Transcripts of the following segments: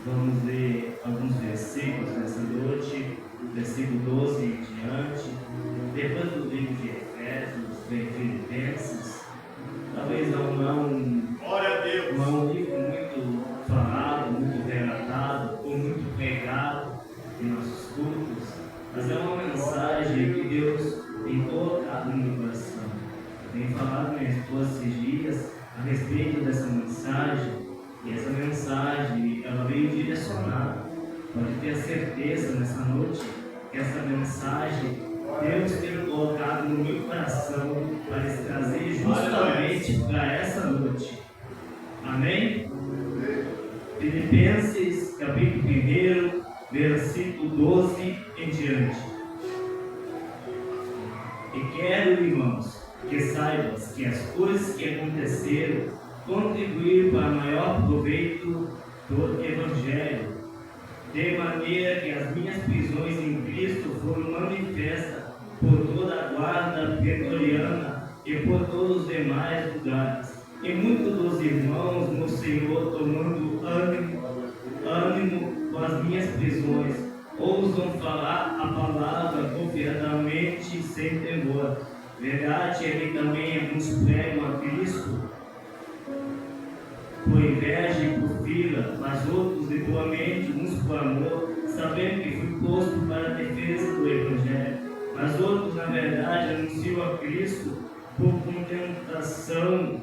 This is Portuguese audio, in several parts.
Vamos ler alguns versículos nessa noite, versículo 12 em diante. Depois do livro de Efésios, vem Filipenses. Talvez não é um livro muito falado, muito relatado, ou muito pregado em nossos cultos, mas é uma mensagem que Deus tem colocado no meu coração. Eu tenho falado com minha esposa esses dias a respeito dessa mensagem, e essa mensagem ela veio direcionada. Pode ter certeza nessa noite que essa mensagem Deus tem colocado no meu coração para trazer justamente para essa noite. Amém? Filipenses capítulo 1, versículo 12 em diante. E quero, irmãos, que saibas que as coisas que aconteceram contribuíram para maior proveito do Evangelho, de maneira que as minhas prisões em Cristo foram manifestas por toda a guarda pretoriana e por todos os demais lugares. E muitos dos irmãos no Senhor, tomando ânimo com as minhas prisões, ousam falar a palavra confiadamente sem temor. Verdade é que também alguns pregam a Cristo por inveja e por fila, mas outros de boa mente, uns por amor, sabendo que fui posto para a defesa do Evangelho. Mas outros, na verdade, anunciam a Cristo por contenção,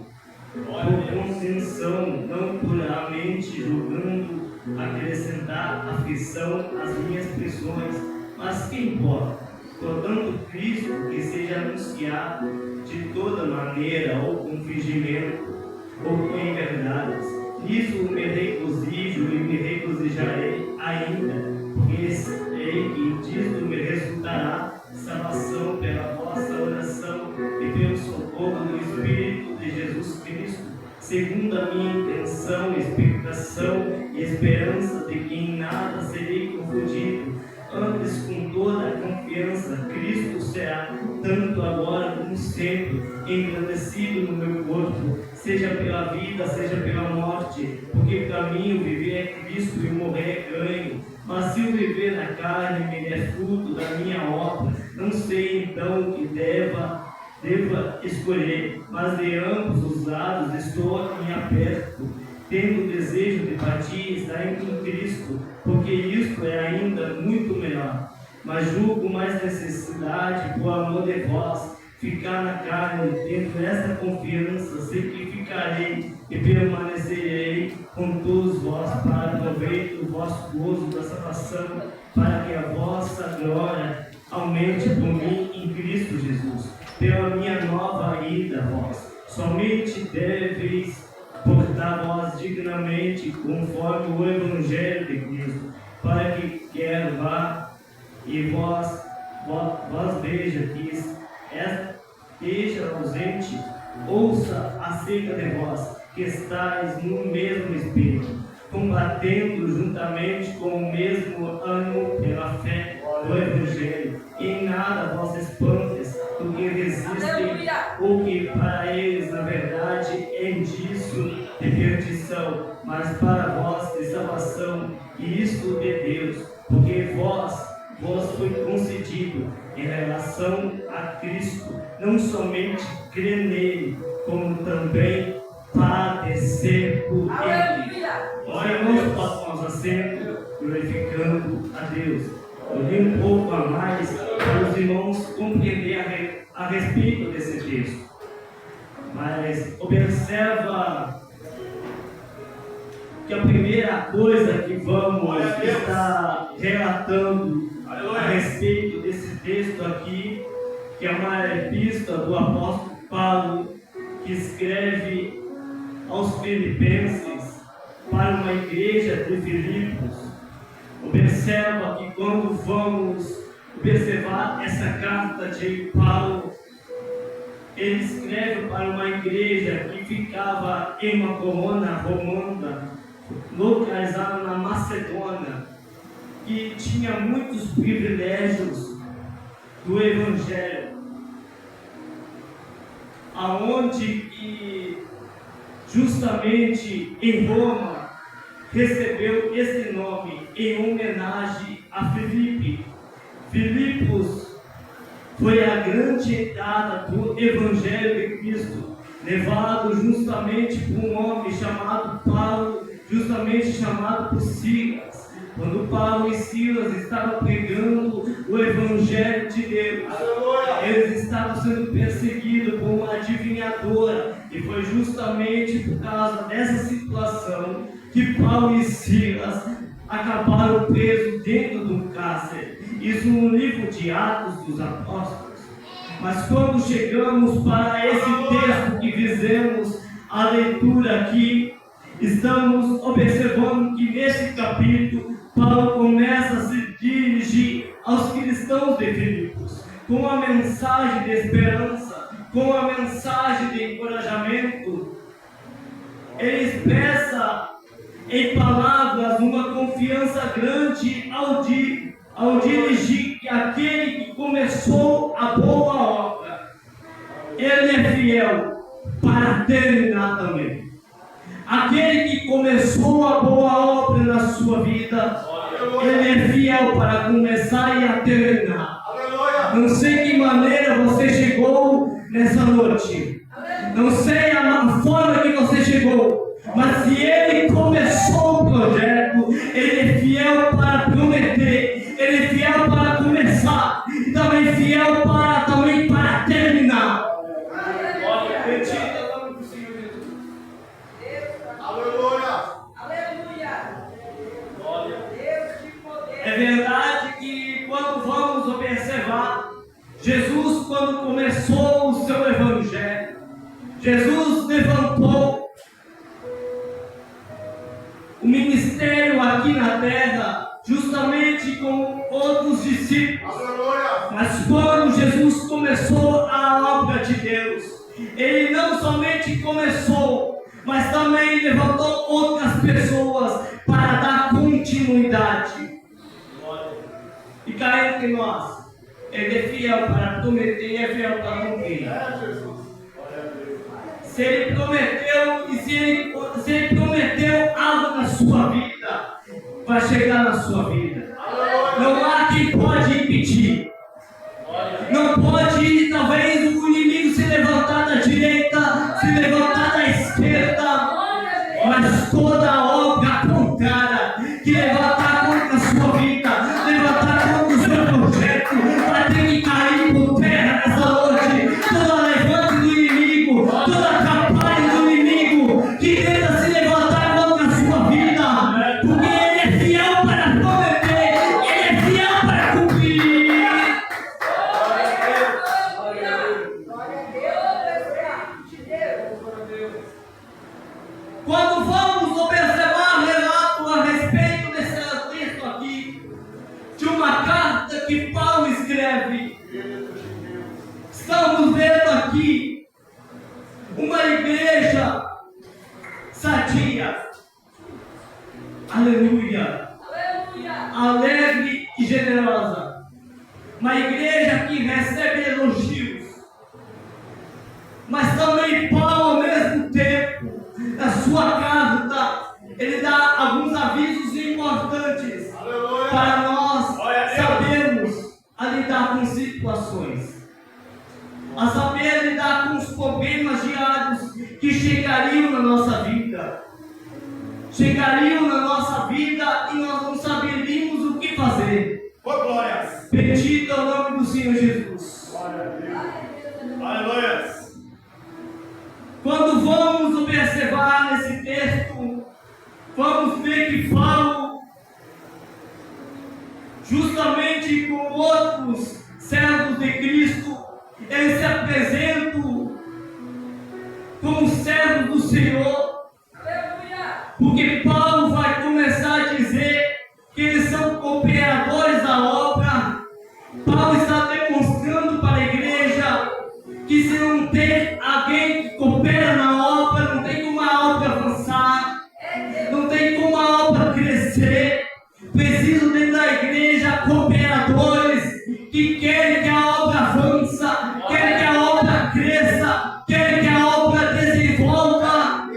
não puramente julgando acrescentar aflição às minhas prisões. Mas que importa? Portanto, Cristo que seja anunciado de toda maneira, ou com fingimento, ou com inverdades. Nisso me regozijo e me regozijarei ainda, porque sei que disto me resultará salvação pela vossa oração e pelo socorro do Espírito de Jesus Cristo, segundo a minha intenção, expectação e esperança de que em nada serei confundido. Antes, com toda a confiança, Cristo será, tanto agora como sempre, engrandecido no meu corpo, seja pela vida, seja pela morte, porque para mim o viver é Cristo e morrer é ganho. Mas se o viver na carne me der fruto da minha obra, não sei então o que deva escolher, mas de ambos os lados estou em aperto, tendo o desejo de partir e estar em Cristo, porque isto é ainda muito melhor. Mas julgo mais necessidade, por amor de vós, ficar na carne, tendo esta confiança, sei que ficarei e permanecerei com todos vós, para proveito do vosso gozo da salvação, para que a vossa glória aumente por mim em Cristo Jesus. Pela minha nova ida, vós somente deveis portar vós dignamente, conforme o Evangelho de Cristo, para que quer vá e vós veja que esteja ausente, ouça acerca de vós, que estáis no mesmo espírito, combatendo juntamente com o mesmo ânimo pela fé do Evangelho. E em nada vós espantes do que resistem, ou que para eles, na verdade, é indício de perdição, mas para vós de salvação, e isto de Deus, porque vós foi concedido em relação a Cristo, não somente crer nele, como também padecer por ele. Ora, irmãos, passamos assento, glorificando a Deus. Eu li um pouco a mais para os irmãos compreender a respeito desse texto. Mas observa que a primeira coisa que vamos estar relatando a respeito desse texto aqui, que é uma epístola do apóstolo Paulo, que escreve aos Filipenses para uma igreja de Filipos. Observa que quando vamos observar essa carta de Paulo, ele escreve para uma igreja que ficava em uma colônia romana, localizada na Macedônia, que tinha muitos privilégios do Evangelho, aonde que justamente em Roma recebeu esse nome em homenagem a Filipe. Filipos foi a grande entrada do Evangelho de Cristo, levado justamente por um homem chamado Paulo, justamente chamado por Silas. Quando Paulo e Silas estavam pregando o Evangelho de Deus, eles estavam sendo perseguidos por uma adivinhadora, e foi justamente por causa dessa situação que Paulo e Silas acabaram presos dentro do cárcere. Isso no livro de Atos dos Apóstolos. Mas quando chegamos para esse texto que fizemos a leitura aqui, estamos observando que nesse capítulo Paulo começa a se dirigir aos cristãos de Filipos com a mensagem de esperança, com a mensagem de encorajamento. Ele expressa em palavras uma confiança grande ao dirigir que aquele que começou a boa obra, ele é fiel para terminar também. Aquele que começou a boa obra na sua vida, ele é fiel para começar e a terminar. Não sei que maneira você chegou nessa noite, não sei a forma que você chegou, mas se ele começou o projeto, ele é fiel para prometer, ele é fiel para começar e também fiel para terminar. É verdade que quando vamos observar, Jesus, quando começou o seu Evangelho, Jesus levantou o ministério aqui na terra, justamente com outros discípulos. Mas quando Jesus começou a obra de Deus, Ele não somente começou, mas também levantou outras pessoas para dar continuidade. E cá entre nós, Ele é fiel para prometer e é fiel para cumprir. Se Ele prometeu e se ele prometeu algo na sua vida, vai chegar na sua vida. Não há quem pode impedir. Não pode, talvez, o inimigo se levantar da direita, se levantar da esquerda, mas toda a obra contrária que levantar contra a sua vida, levantar contra o seu projeto, vai ter que cair por terra nessa noite. Toda levante do inimigo, toda campanha do inimigo que tenta se levantar contra a sua vida, porque ele é fiel para prometer, ele é fiel para cumprir. Quando vamos observar relato a respeito desse texto aqui, de uma carta que Paulo escreve, estamos vendo aqui uma igreja sadia, aleluia, alegre e generosa, uma igreja que recebe elogios, mas também Paulo, ao mesmo tempo, na sua carta, ele dá alguns avisos importantes para nós sabermos a lidar com situações, a saber lidar com os problemas diários que chegariam na nossa vida, e nós não saberíamos o que fazer. Bendito é o nome do Senhor Jesus. Aleluia. Quando vamos observar nesse texto, vamos ver que Paulo, justamente com outros servos de Cristo, ele se apresenta como servo do Senhor, porque Paulo vai começar a dizer que eles são cooperadores da obra. Paulo está demonstrando para a igreja que se não tem alguém que coopera na obra, não tem como a obra avançar, não tem como a obra crescer. Preciso dentro da igreja cooperadores que querem que a obra avance, querem que a obra cresça, querem que a obra desenvolva.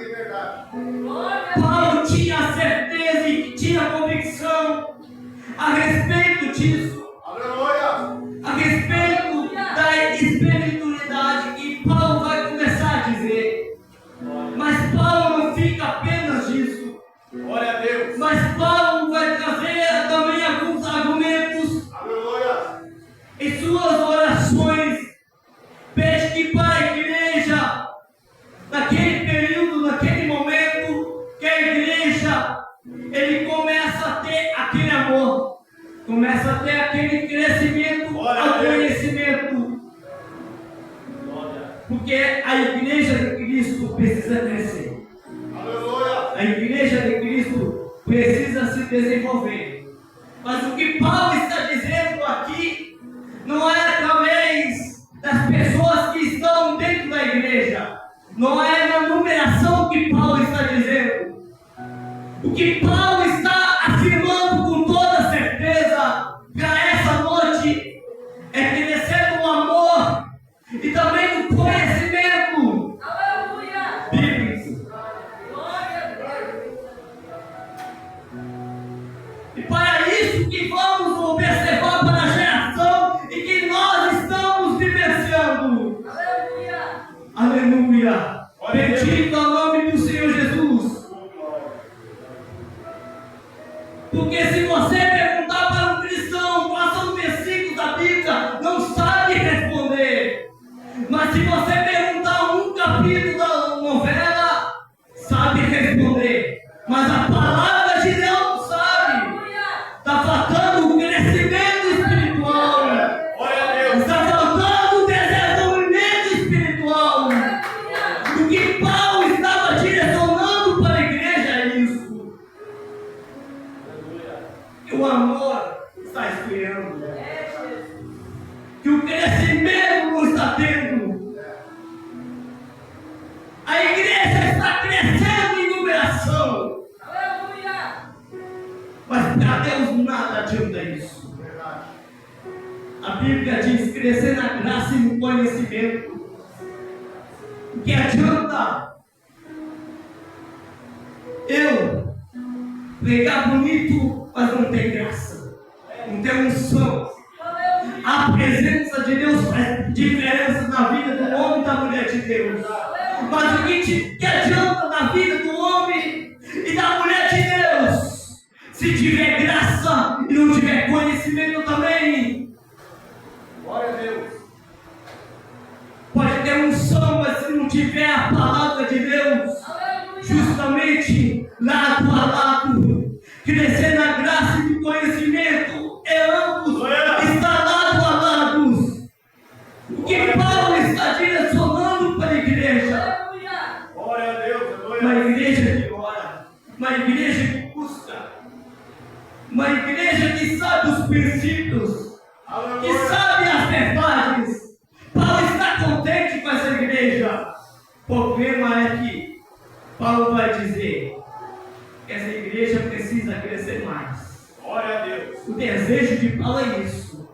Paulo tinha certeza começa a ter aquele crescimento ao conhecimento. Porque a igreja de Cristo precisa crescer. A igreja de Cristo precisa se desenvolver. Mas o que Paulo está dizendo aqui não é através das pessoas que estão dentro da igreja. Não é na numeração que Paulo está dizendo. O que Paulo está afirmando com toda certeza para essa noite é crescer no amor e também no conhecimento bíblico. E para isso que vamos observar para a geração e que nós estamos vivenciando. Aleluia! Bendito é o nome do Senhor Jesus. Porque se você perguntar para um cristão quais são os versículos da Bíblia, não sabe responder. Mas se você perguntar um capítulo da novela, sabe responder. Mas a palavra de Deus não sabe. Está faltando o crescimento espiritual. Está faltando o desenvolvimento espiritual. O que Paulo estava direcionando para a igreja é isso. Que o amor está esfriando. Que o crescimento não está tendo. A igreja está crescendo em numeração. Mas para Deus nada adianta isso. A Bíblia diz crescer na graça e no conhecimento. O que adianta eu pregar bonito, mas não tem graça, não tem unção. A presença de Deus faz diferença na vida do homem e da mulher de Deus. Mas o que adianta na vida do homem e da mulher de Deus se tiver graça e não tiver conhecimento também? Glória a Deus. Pode ter unção, mas se não tiver a palavra de Deus, justamente lado a lado, crescer na graça e no conhecimento, é ambos, está lado a lado. O que Paulo está direcionando para a igreja? Glória a Deus. Uma igreja que ora, uma igreja que busca, uma igreja que sabe os princípios, que sabe as verdades. Paulo está contente com essa igreja. O problema é que Paulo vai dizer que essa igreja precisa crescer mais. Glória a Deus. O desejo de Paulo é isso.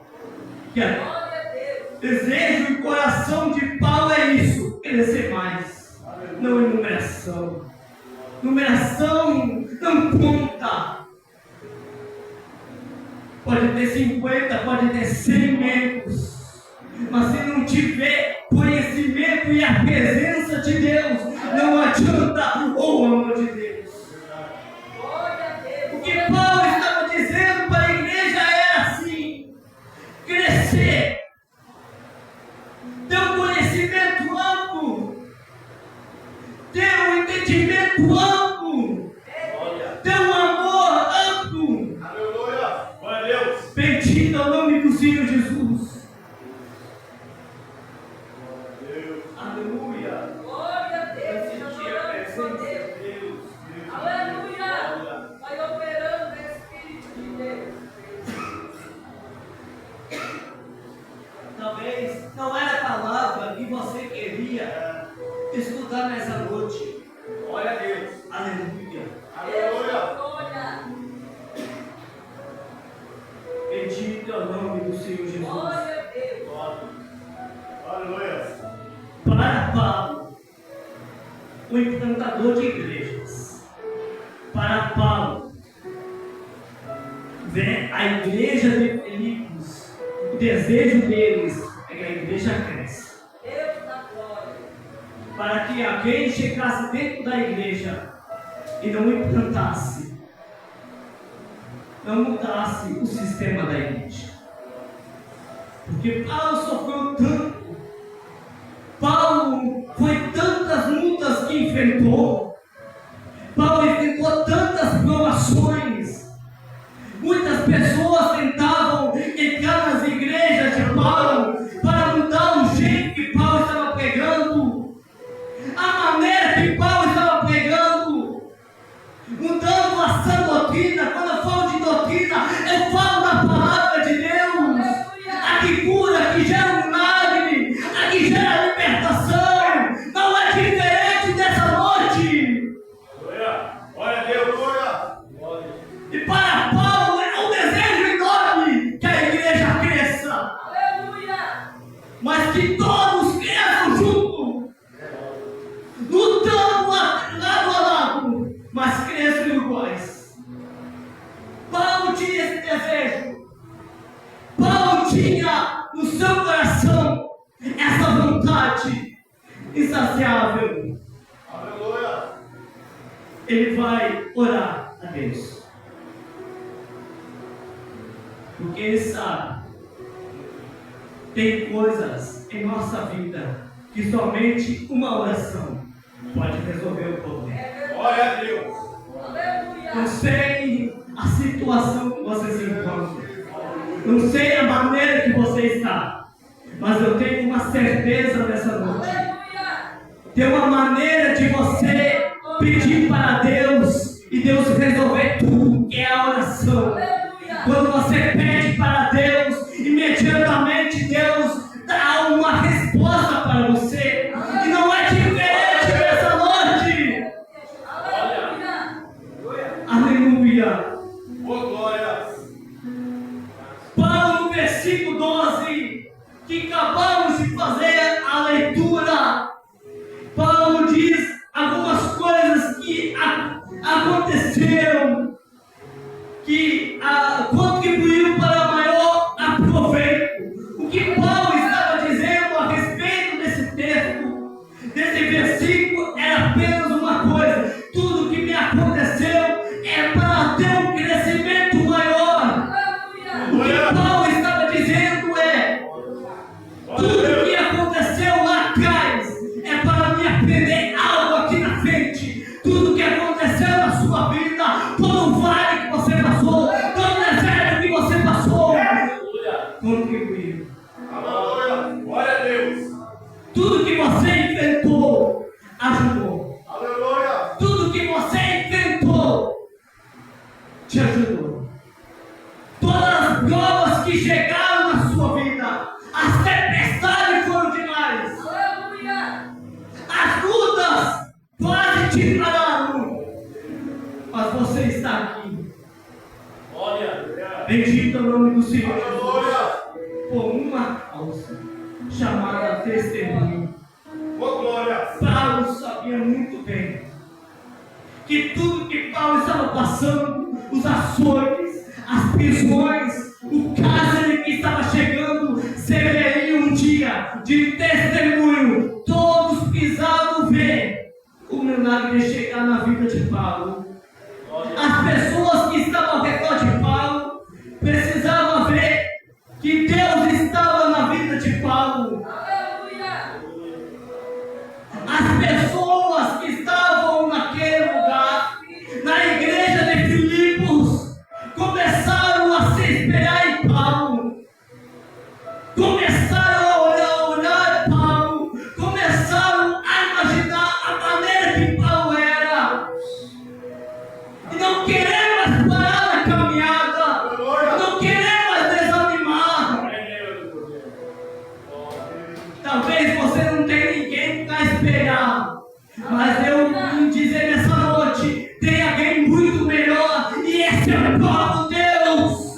O desejo e coração de Paulo é isso: crescer mais. Não em numeração. Numeração não conta. Pode ter 50, pode ter 100 membros. Mas se não tiver conhecimento e a presença de Deus, não adianta o amor de Deus. O que Paulo estava dizendo para a igreja era assim: crescer, ter um conhecimento amplo, ter um entendimento amplo, ter um amor amplo. Aleluia! Glória a Deus! Bendito é o nome do Senhor Jesus. Aleluia! Glória a Deus! Deus. Aleluia! Vai operando o Espírito de Deus. Talvez não era a palavra que você queria escutar nessa noite. Glória a Deus! Aleluia! Aleluia! Bendito é o nome do Senhor Jesus. Glória a Deus! Aleluia! Para Paulo, o implantador de igrejas, para Paulo, a igreja de Filipos, o desejo deles é que a igreja cresça. Deus da glória. Para que alguém chegasse dentro da igreja e não implantasse, não mudasse o sistema da igreja. Porque Paulo sofreu tanto. Paulo foi tantas lutas que enfrentou. Paulo enfrentou tantas provações. Muitas pessoas tentavam tinha esse desejo. Paulo tinha no seu coração essa vontade insaciável. Aleluia. Ele vai orar a Deus. Porque ele sabe, tem coisas em nossa vida que somente uma oração pode resolver o problema. Glória a Deus. Não sei a situação que você se encontra, não sei a maneira que você está, mas eu tenho uma certeza nessa noite. Tem uma maneira de você pedir para Deus e Deus resolver tudo, que é a oração. Quando você pede para Deus, imediatamente Deus dá uma resposta para você. E não é diferente nessa noite. Aleluia. Oh, glória. Paulo, no versículo 12, que acabamos de fazer a leitura, Paulo diz algumas coisas que aconteceram, que contribuíram para maior aproveito. O que Paulo estava dizendo a respeito desse texto, desse versículo, era apenas uma coisa: tudo que me aconteceu é para ter um crescimento maior. O que Paulo estava dizendo é: tudo que aconteceu lá atrás é para me aprender algo aqui na frente. Tudo que aconteceu na sua vida, todo o vale que você passou, todo o deserto que você passou, contribuiu. Aleluia. Glória a Deus. Tudo que você enfrentou, ajudou. Aleluia. Tudo que você enfrentou, te ajudou. Todas as provas que chegaram na sua vida, as tempestades foram demais. As lutas quase te pararam, mas você está aqui. Glória. Bendito é o nome do Senhor Jesus, Aleluia. por uma causa chamada testemunho. Oh, glória. Paulo sabia muito bem que tudo que Paulo estava passando, os açoites, as prisões, o cárcere que estava chegando, seria um dia de testemunho. Todos precisavam ver o milagre chegar na vida de Paulo. As pessoas que estavam ao redor de Paulo precisavam ver que Deus estava na vida de Paulo. As pessoas que estavam naquele lugar, na igreja de Filipos, começaram a se espelhar em Paulo. Começaram a orar Paulo. Começaram a imaginar a maneira que Paulo era. E não querer mais parar na caminhada. Não querer mais desanimar. Talvez você não tenha ninguém para espelhar, mas eu vim dizer nessa noite: tem alguém muito melhor, e esse é o próprio Deus.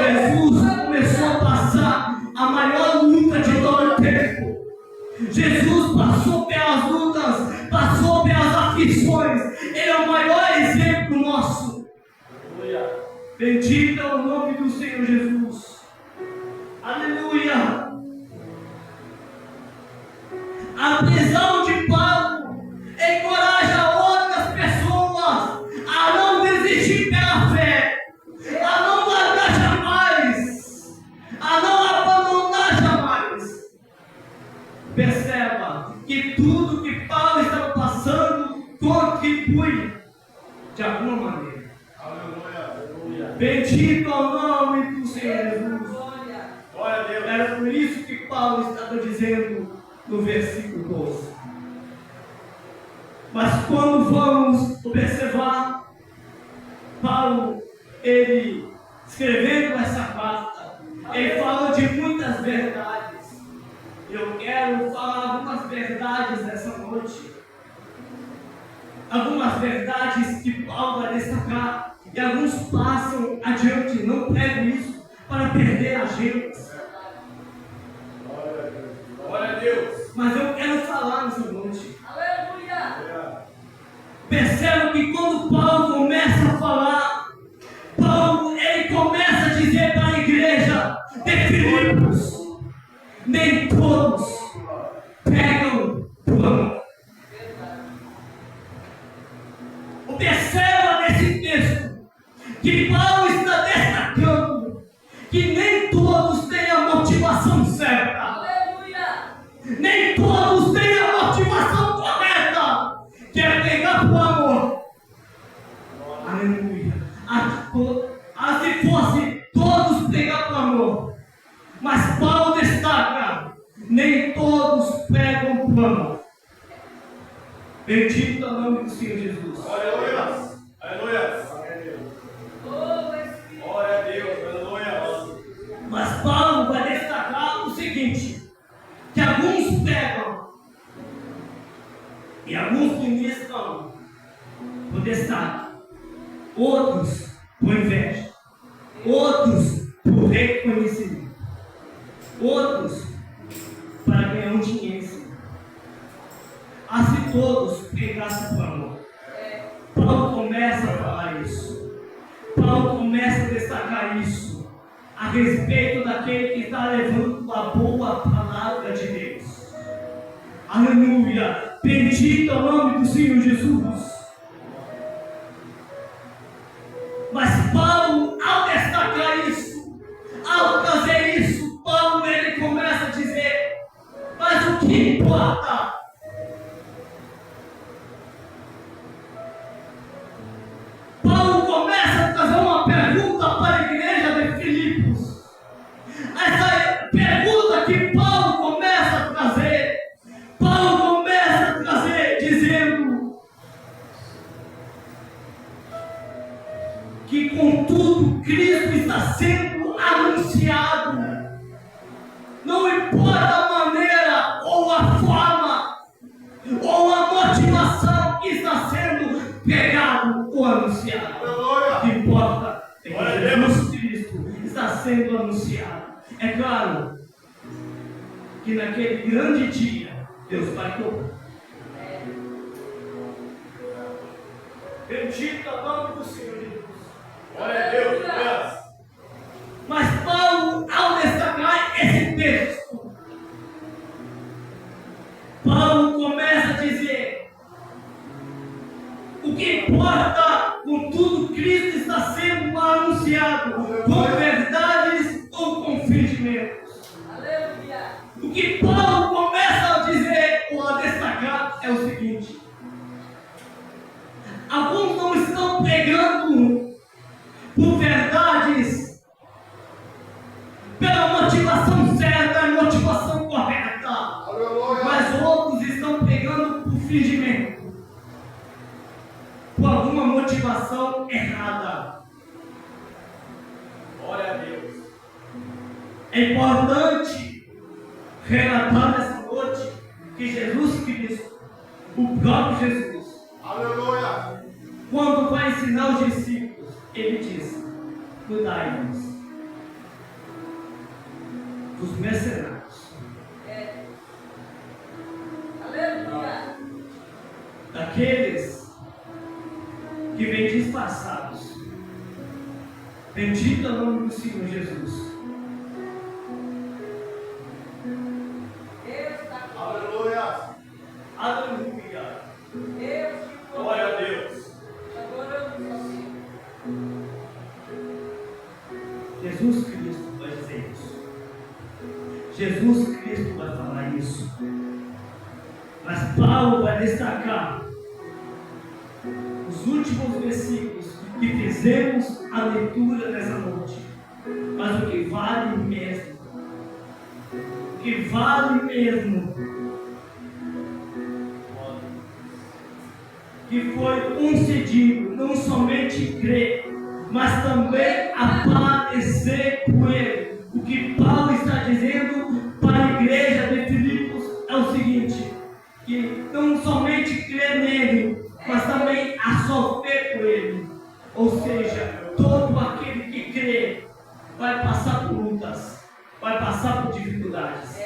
Jesus começou a passar a maior luta de todo o tempo. Jesus passou pelas lutas, passou pelas aflições. Ele é o maior exemplo nosso. Bendito é o nome do Senhor Jesus. Aleluia. A prisão de Paulo encoraja outras pessoas a não desistir pela fé, a não largar jamais, a não abandonar jamais. Perceba que tudo que Paulo estava passando contribui de alguma maneira. Aleluia. Bendito é o nome do Senhor Jesus. Glória a Deus. Era por isso que Paulo estava dizendo no versículo 12. Mas quando vamos observar Paulo, ele escrevendo essa carta, ele fala de muitas verdades. Eu quero falar algumas verdades nessa noite. Algumas verdades que Paulo vai destacar, e alguns passam adiante, não prego isso para perder a gente. Glória a Deus. Mas eu quero falar nessa noite. Aleluia. Percebo que quando Paulo começa a falar Perceba nesse texto que Paulo está destacando que nem todos têm a motivação certa. Aleluia. Nem todos têm a motivação correta, que é pegar por amor. Aleluia. Se fosse todos pegar por amor. Mas Paulo destaca, nem todos pegam por amor. Bendito é o nome do Senhor Jesus. Aleluia. Aleluia. Oh, Espírito. Glória a Deus. Aleluia. Mas Paulo vai destacar o seguinte, que alguns pegam e alguns ministram por destaque, outros por inveja, outros por reconhecimento, outros para ganhar um dinheiro. Se todos pegassem por amor. Paulo começa a falar isso. Paulo começa a destacar isso a respeito daquele que está levando a boa palavra de Deus. Aleluia! Bendito é o nome do Senhor Jesus. Mas Paulo, ao destacar isso, ao trazer isso, Paulo ele começa a dizer: mas o que importa? Paulo começa a trazer uma pergunta para a igreja de Filipos. Essa pergunta que Paulo começa a trazer dizendo que contudo Cristo está sendo anunciado. Não importa a maneira ou a forma ou a motivação que está sendo pregado ou anunciado. O que importa é que Jesus Cristo está sendo anunciado. É claro que naquele grande dia Deus vai cobrar. Bendito é o nome do Senhor Jesus. Glória a Deus. Aleluia. Mas Paulo, ao destacar esse texto, Paulo começa a dizer: o que importa, contudo, Cristo está sendo anunciado com verdades ou com fingimentos. Aleluia. O que Paulo começa a dizer ou a destacar é o seguinte: alguns não estão pregando por verdades pela motivação certa, a motivação correta. Aleluia. Mas outros estão pegando por fingimento, por alguma motivação errada. Glória a Deus. É importante relatar nessa noite que Jesus Cristo, o próprio Jesus, Aleluia. quando vai ensinar os discípulos, ele diz: cuidai-vos dos mercenários, Aleluia. daqueles que vêm disfarçados. Bendito é o nome do Senhor Jesus. Deus está aqui. Aleluia. Aleluia. Deus te Glória a Deus. adoramos ao Senhor. Jesus Cristo vai dizer isso. Jesus Cristo vai falar isso. Mas Paulo vai destacar os últimos versículos que fizemos a leitura nessa noite. Mas o que vale mesmo, que foi concedido não somente crer, mas também a padecer por ele. O que Paulo está dizendo para a igreja de Filipos é o seguinte: que não somente crer nele, mas também a sofrer por ele. Ou seja, todo aquele que crê vai passar por lutas, vai passar por dificuldades,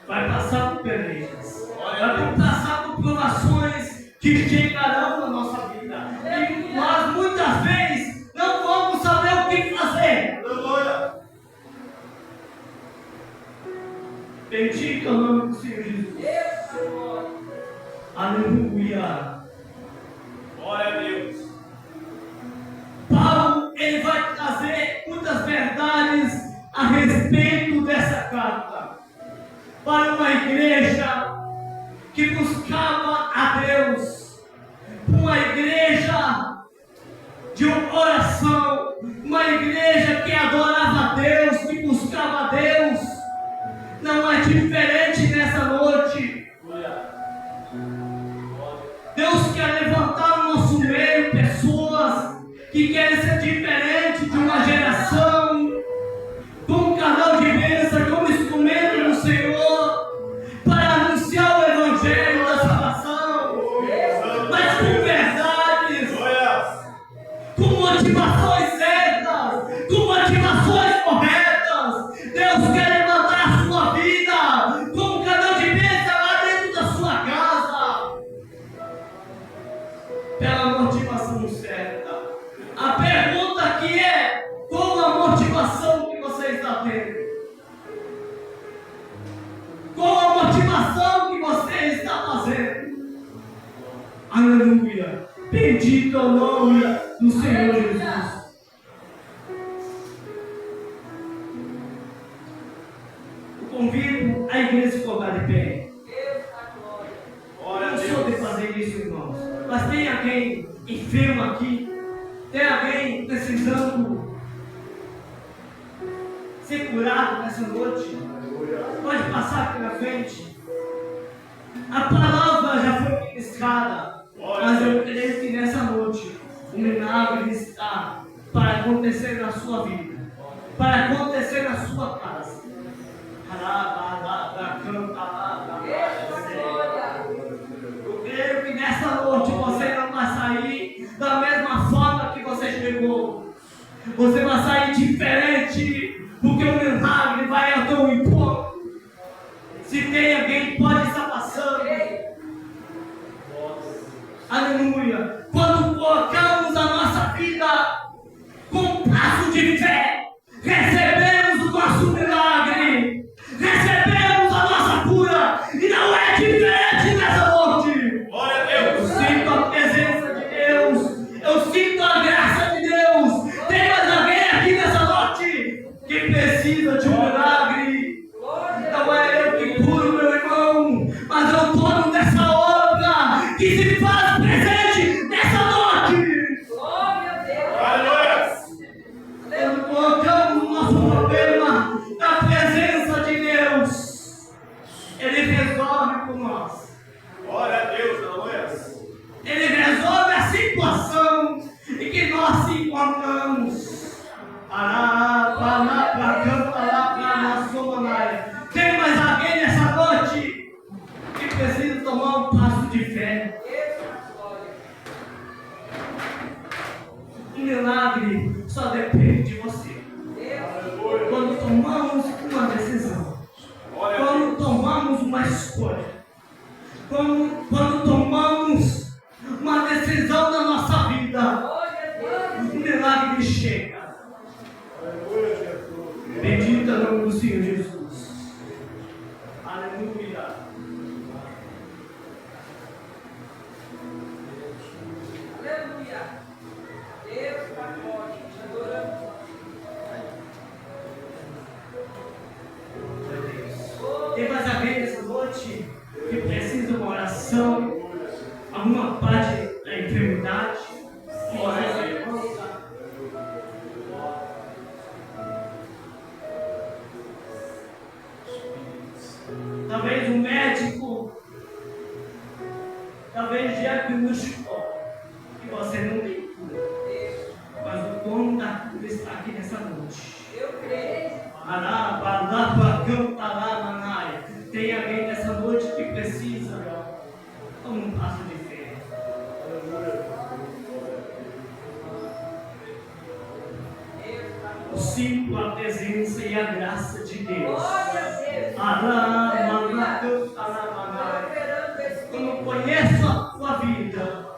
vai passar por pelejas, vai passar por provações que chegarão na nossa vida. E nós muitas vezes não vamos saber o que fazer. Aleluia. Bendito é o nome do Senhor Jesus. Deus te adora. Aleluia. Glória a Deus. igreja que buscava a Deus, uma igreja de oração, uma igreja que adorava a Deus, que buscava a Deus. Não é diferente nessa noite. Deus quer levantar no nosso meio pessoas que querem ser diferentes de uma geração, como canal de bênção, como instrumento do Senhor, para anunciar o Evangelho da salvação, mas com verdades, com motivações certas, com motivações corretas. Deus quer levantar a sua vida como canal de bênção lá dentro da sua casa, pela motivação certa. A pergunta aqui é: qual a motivação que você está tendo? Qual a motivação que você está fazendo? Aleluia! Bendito é o nome do Senhor Jesus. Eu convido a igreja a se colocar de pé. Eu não sou de fazer isso, irmãos. Mas tem alguém enfermo aqui? Tem alguém precisando ser curado nessa noite? Pode passar aqui na frente. A palavra já foi ministrada, mas eu creio que nessa noite o milagre está para acontecer na sua vida, para acontecer na sua casa. Eu creio que nessa noite você não vai sair da mesma forma que você chegou. Você vai sair diferente, porque o milagre vai ao teu encontro. Se tem alguém que pode estar passando, aleluia. Quando colocamos a nossa vida com passo de fé, recebemos o nosso milagre, recebemos a nossa cura, e não é diferente nessa noite. Glória a Deus. Eu sinto a presença de Deus, eu sinto a graça de Deus. Tem mais alguém aqui nessa noite que precisa de um milagre? Não é eu que curo, meu irmão, mas eu estou nessa obra que se faz presente nessa noite. Aleluia. Quando colocamos o nosso problema na presença de Deus, Ele resolve por nós. Glória a Deus. Aleluia. Ele resolve a situação em que nós se encontramos. Tem mais alguém nessa noite que precisa tomar um passo de fé? O milagre só depende de você. Quando tomamos uma decisão, quando tomamos uma escolha, quando tomamos uma decisão na nossa vida, o milagre chega. Bendito é o nome do Senhor Jesus. Aleluia. Aleluia. Deus está forte. Te adoramos. Tem mais alguém nessa noite que precisa de uma oração, alguma parte da enfermidade? Talvez um médico, talvez diagnosticou que você não tem cura, mas o dono da cura está aqui nessa noite. Eu creio. Tem alguém nessa noite que precisa de um passo de fé. Eu sinto a presença e a graça de Deus. Eu não conheço a tua vida.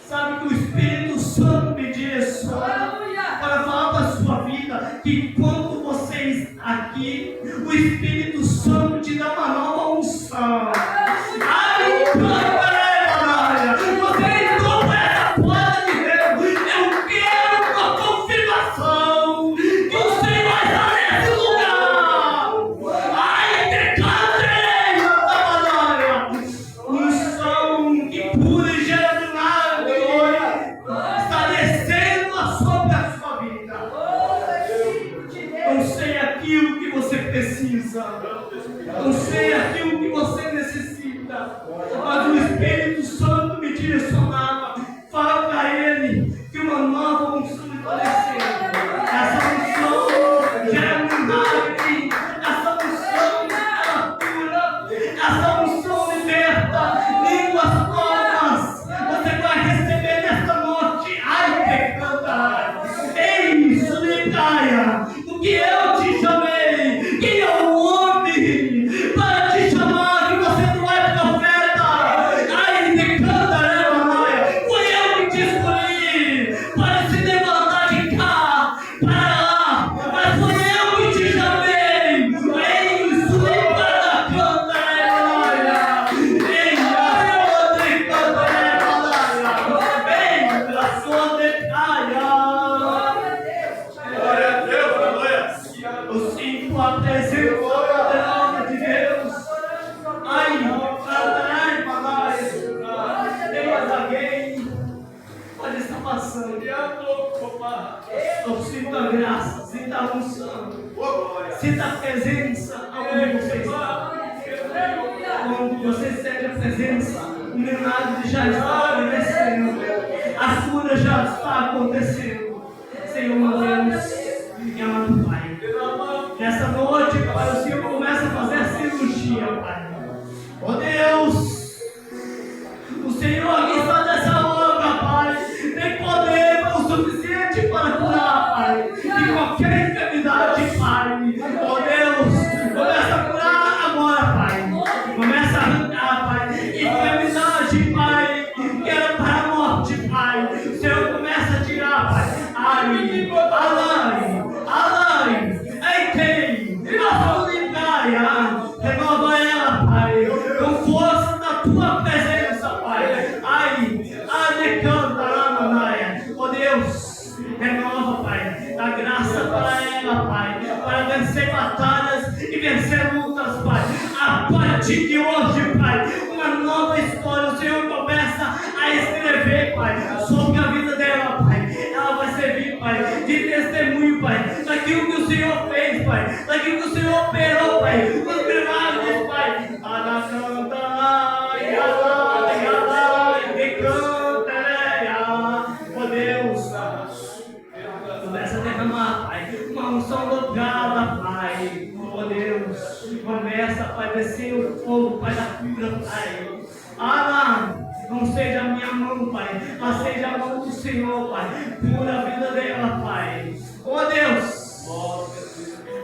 Sabe que o Espírito Santo me diz para falar para a sua vida que quando você está aqui, o Espírito Santo te dá uma nova unção. Você entrou por essa porta de Deus. Eu quero uma confirmação que o Senhor está nesse lugar. Ai, te cantei, Não sei aquilo que você necessita, mas o Espírito Santo me direcionava. Fala para Ele que uma nova unção me forneceu. Essa unção gera milagre. Essa unção ela cura. Essa unção liberta. Línguas novas você vai receber nesta noite. Ai, que canta. Ei, Sulicaia, porque eu te chamei. Quem é o homem para te chamar que você não é profeta? Ai, que canta, né, Manaia? Foi eu que te escolhi para se levantar de cá para lá, mas foi eu que te chamei. Ei, Sulicaia, canta, né, Manaia? Ei, a outra canta, né, Manaia? Ei, a sua decaia. Glória a Deus, aleluia. Eu sinto a presença poderosa de Deus. Ai, ai, papai. Tem mais alguém? Pode estar passando. Eu sinto a graça, sinto a unção, sinto a presença aonde você está. Quando você sente a presença, o milagre já está acontecendo. A cura já está acontecendo. Senhor, meu Deus, e amado Pai, nessa noite, Pai, o Senhor começa a fazer a cirurgia, Pai. Oh Deus, o Senhor que está nessa obra, Pai, tem poder o suficiente para curar, Pai, de qualquer enfermidade, Pai. Oh Deus, começa a curar agora, Pai. Começa a arrancar, Pai, enfermidade, Pai, que era para a morte, Pai. O Senhor começa a tirar, Pai. Ai, alai, ei, quem? Renova ela, Pai, com força da tua presença, Pai. Ai, canta, Manaia. Oh Deus, renova, Pai, dá graça para ela, Pai, para vencer batalhas e vencer lutas, Pai. A partir de hoje, Pai, uma nova história o Senhor começa a escrever, Pai, sobre a vida dela, Pai. Ela vai servir, Pai, de testemunho, Pai, daquilo que o Senhor fez, Pai, daquilo que o Senhor operou, Pai, os milagres, Pai. Oh Deus, começa a derramar, Pai, uma unção dobrada, Pai. Oh Deus, começa, Pai, descer o fogo, Pai, da cura, Pai. Não seja a minha mão, Pai, mas seja a mão do Senhor, Pai. Cura a vida dela, Pai. Oh Deus,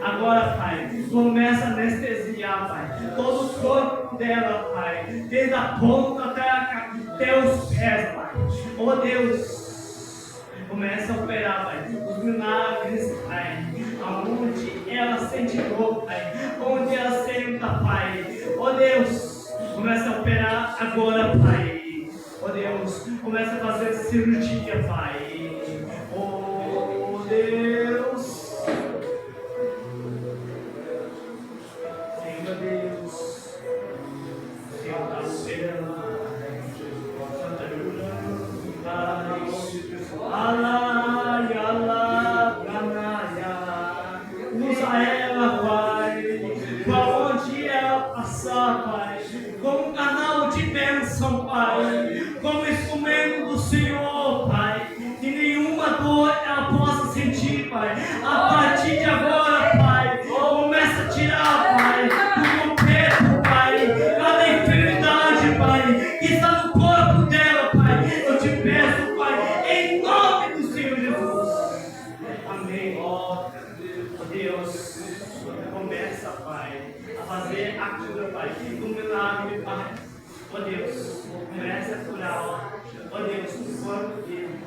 agora, Pai, começa a anestesiar, Pai, todo o corpo dela, Pai, desde a ponta até os pés, Pai. Oh Deus, começa a operar, Pai, os milagres, Pai, aonde ela sente dor, Pai, onde ela senta, Pai. Oh Deus, começa a operar agora, Pai. Oh Deus, começa a fazer cirurgia, Pai. Oh Deus, Senhor Deus, Senhor está operando, Santa Jura, Pai. Usa ela, Pai, para onde ela passar, Pai, como canal de bênção, Pai, como instrumento do Senhor, Pai, que nenhuma dor ela possa sentir, Pai. A partir de agora, Pai, começa a tirar, Pai, do corpo, Pai, cada enfermidade, Pai, que está no corpo dela, Pai. Eu te peço, Pai, em nome do Senhor Jesus. Amém. Oh Deus, começa, Pai, a fazer a cura, Pai, do milagre, Pai. Oh Deus, começa a curar, oh Deus, o corpo dele.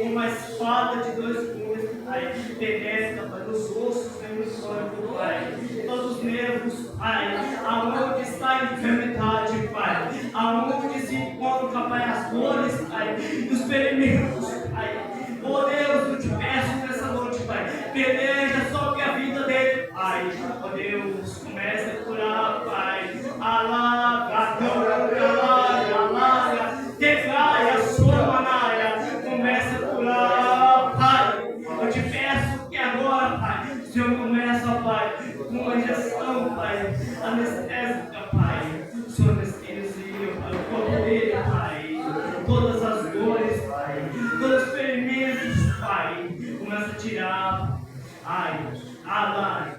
Uma espada de dois gumes, Pai, penetra, Pai, nos ossos, no corpo, Pai, todos os nervos, Pai, aonde está a enfermidade, Pai, aonde se encontra, Pai, as dores, Pai, os ferimentos, Pai. Oh Deus, eu te peço nessa noite, Pai, peleja sobre a vida dele, Pai. Oh Deus, comece a curar, Pai. Comece a curar, Pai. Eu te peço que agora, retirava. Ai, Adai.